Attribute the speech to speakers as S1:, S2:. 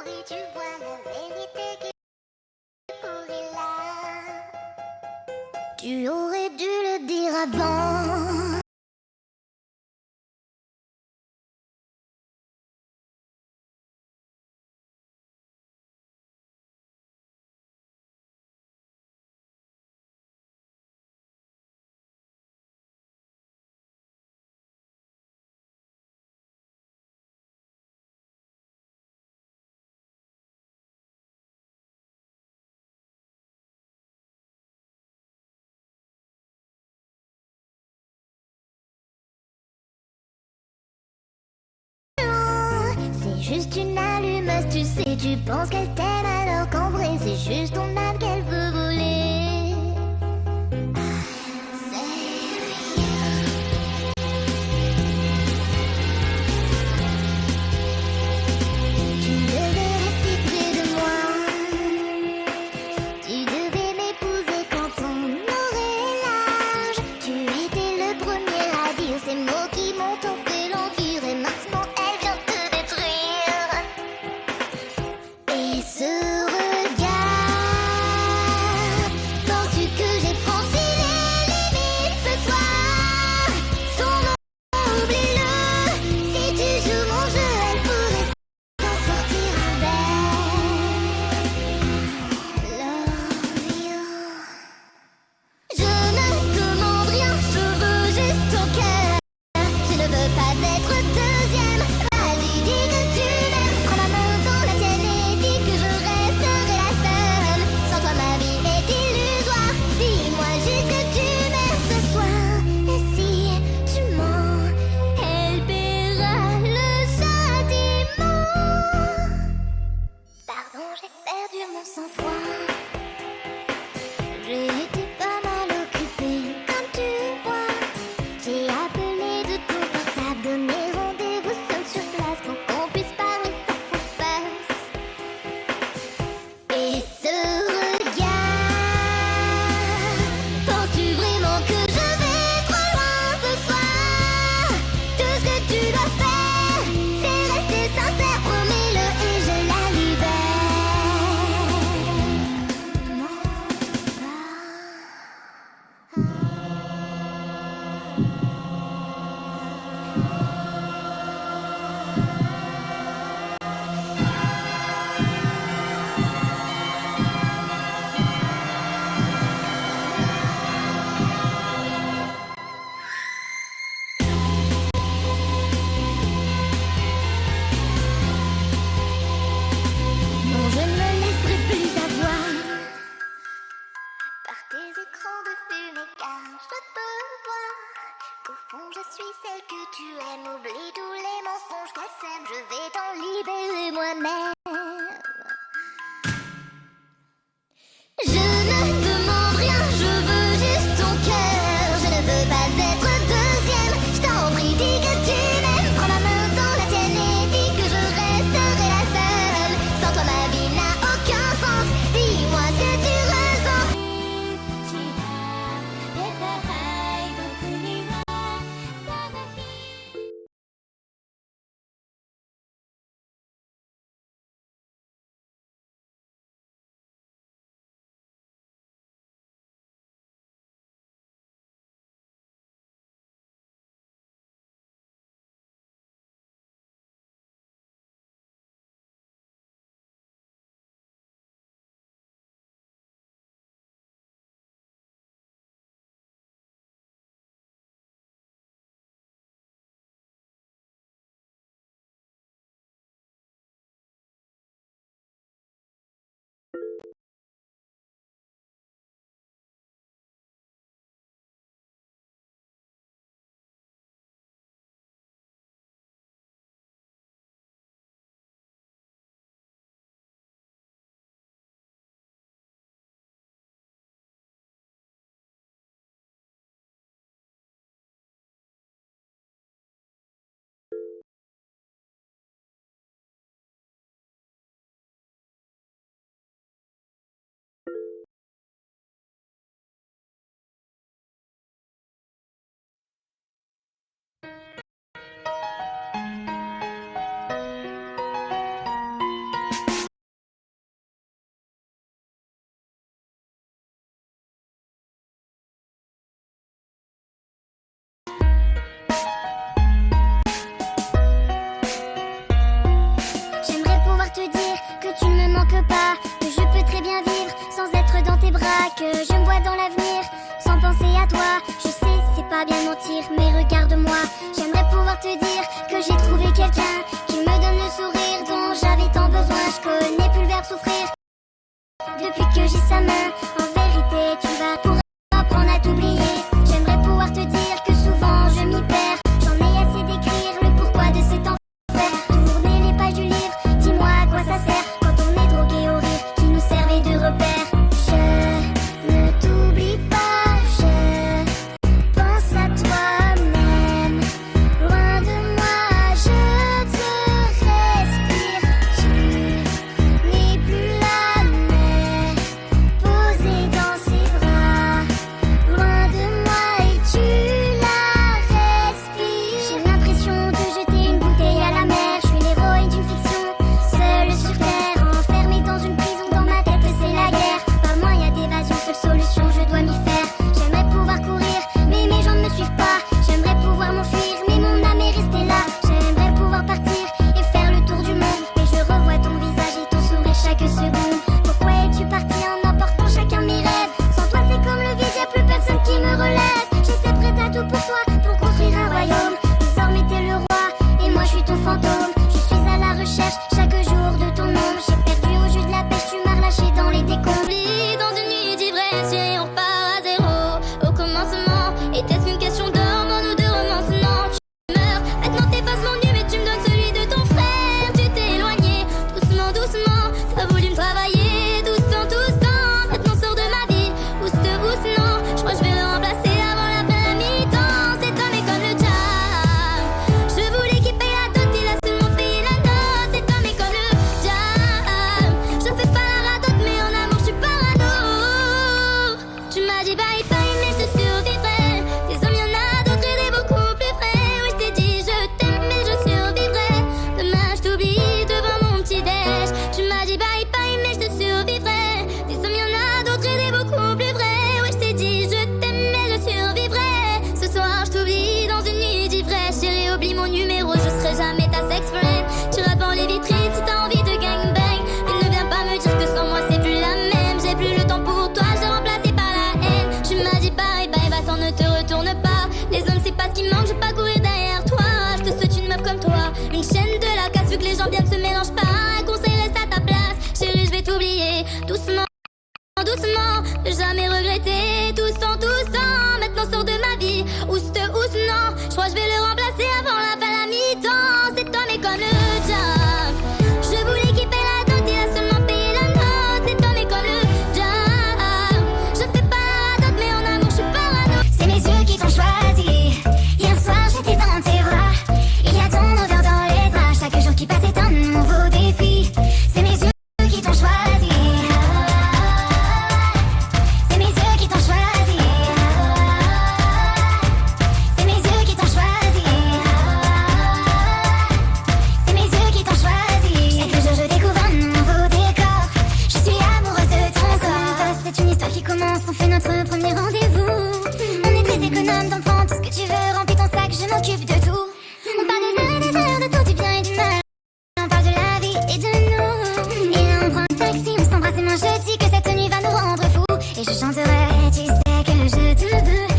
S1: compris, tu vois la vérité qui pourrit là. Tu aurais dû le dire avant. C'est juste une allumeuse, tu sais, tu penses qu'elle t'aime alors qu'en vrai c'est juste ton âme qu'elle veut voler. C'est rien. Tu devais rester près de moi. Tu devais m'épouser quand on aurait l'âge. Tu étais le premier à dire ces mots qui m'ont tant fait languir. Et maintenant elle vient te détruire. Et ce regard, penses-tu que j'ai franchi les limites ce soir? Son nom, oublie-le. Si tu joues mon jeu, elle pourrait s'en sortir indemne. Love you. Je ne demande rien, je veux juste ton cœur. Je ne veux pas être deuxième. Vas-y, dis que tu m'aimes. Prends ma main dans la tienne et dis que je resterai la seule. Sans toi, ma vie est illusoire. Dis-moi juste que tu m'aimes ce soir. Et si tu mens, elle paiera le châtiment. Pardon, j'ai perdu mon sang-froid. J'ai été pas mal occupée, comme tu vois. J'ai appelé de ton portable, donné rendez-vous seul sur place pour qu'on puisse parler face à face. Et ce regard, penses-tu vraiment que je vais trop loin ce soir? Tout ce que tu dois faire, c'est rester sincère, promets-le et je la libère. Non, non, je ne me laisserai plus avoir par tes écrans de fumée, car je peux voir qu'au fond je suis celle que tu aimes. Oublie tous les mensonges qu'elle sème, je vais t'en libérer moi-même. pas bien mentir, mais regarde-moi. J'aimerais pouvoir te dire que j'ai trouvé quelqu'un qui me donne le sourire dont j'avais tant besoin. Je connais plus le verbe souffrir depuis que j'ai sa main. En vérité, tu vas pour apprendre à t'oublier. J'aimerais pouvoir te dire que souvent je m'y perds. J'en ai assez d'écrire le pourquoi de cet enfer. Tourner les pages du livre, dis-moi à quoi ça sert quand on est drogué au rire qui nous servait de repère. Je ne t'oublie pas, je pense à toi-même. Loin de moi, je te respire. Tu n'es plus là, mais posée dans ses bras. Loin de moi et tu la respires. J'ai l'impression de jeter une bouteille à la mer. Je suis l'héroïne d'une fiction, seule sur terre, enfermée dans une prison. Dans ma tête c'est la guerre, pas moyen d'évasion, seule solution je dois m'y faire. J'aimerais pouvoir courir, mais mes jambes ne suivent pas. J'aimerais pouvoir m'enfuir, mais mon âme est restée là. J'aimerais pouvoir partir et faire le tour du monde, mais je revois ton visage et ton sourire chaque seconde. Pourquoi es-tu parti en emportant chacun de mes rêves? Sans toi c'est comme le vide, y'a plus personne qui me relève. J'étais prête à tout pour toi, pour construire un royaume. Désormais t'es le roi, et moi je suis ton fantôme. Je suis à la recherche chaque jour de ton ombre. J'ai perdu au jeu de la pêche, tu m'as relâché dans les décombres. Dans une nuit d'ivresse et on repart à zéro. Au commencement, était-ce qu'une question d'hormones ou de romance? Non, tu meurs. Maintenant t'effaces mon nu, mais tu me donnes celui de ton frère. Tu t'es éloigné, doucement, doucement. T'as voulu me travailler, doucement, doucement. Maintenant sors de ma vie, ouste, non. Je crois que je vais le remplacer avant la fin de la mi-temps. Cet homme est comme le diable. Je voulais qu'il paye la dot, il a seulement payé la note. Cet homme est comme le diable. Je fais pas la radote, mais en amour je suis parano. Tu m'as dit bye bye, mais je te survivrai. Des hommes y'en a d'autres et des beaucoup plus frais. Oui je t'ai dit je t'aime, mais je survivrai. Demain je t'oublie devant mon petit déj. Tu m'as dit bye bye, mais je te survivrai. Des hommes y'en a d'autres et des beaucoup plus vrais. Oui je t'ai dit je t'aime, mais je survivrai. Ce soir je t'oublie dans une nuit d'ivresse. Chérie oublie mon numéro, je serai jamais ta sex friend. Tu rates dans les vitrines si t'as envie de gangbang. Mais ne viens pas me dire que sans moi c'est plus la même. J'ai plus le temps pour toi, je t'ai remplacé par la haine. Tu m'as dit bye bye, va-t'en, ne te retourne pas. Les hommes c'est pas ce qui manque, je vais pas courir derrière toi. Je te souhaite une meuf comme toi, une chaîne de la casse. Vu que les gens bien ne se mélangent pas, un conseil reste à ta place. Chérie je vais t'oublier, doucement, doucement. Ne jamais regretter, doucement, doucement. Maintenant sors de ma vie, ouste, non. Je crois que je vais le remplacer avant la fin de la mi-temps. Cet homme est comme le diable. Je voulais qu'il paye la dot, il a seulement payé la note. Cet homme est comme le diable. Je fais pas la dot, mais en amour je suis parano. C'est mes yeux qui t'ont choisi. Hier soir j'étais dans tes bras. Il y a ton odeur dans les draps. Chaque jour qui passe est un nouveau défi. C'est mes yeux qui t'ont choisi. C'est mes yeux qui t'ont choisi. C'est mes yeux qui t'ont choisi. C'est mes yeux qui t'ont choisi. Chaque jour je découvre un nouveau décor. Je suis amoureuse de ton corps. C'est une histoire qui commence, on fait notre premier rendez-vous. On est très économe, donc prends tout ce que tu veux. Remplis ton sac, je m'occupe de tout. On parle des heures et des heures de tout du bien et du mal. On parle de la vie et de nous. Et là on prend un taxi, on s'embrasse et moi je dis que cette nuit va nous rendre fous. Et je chanterai, tu sais que je te veux.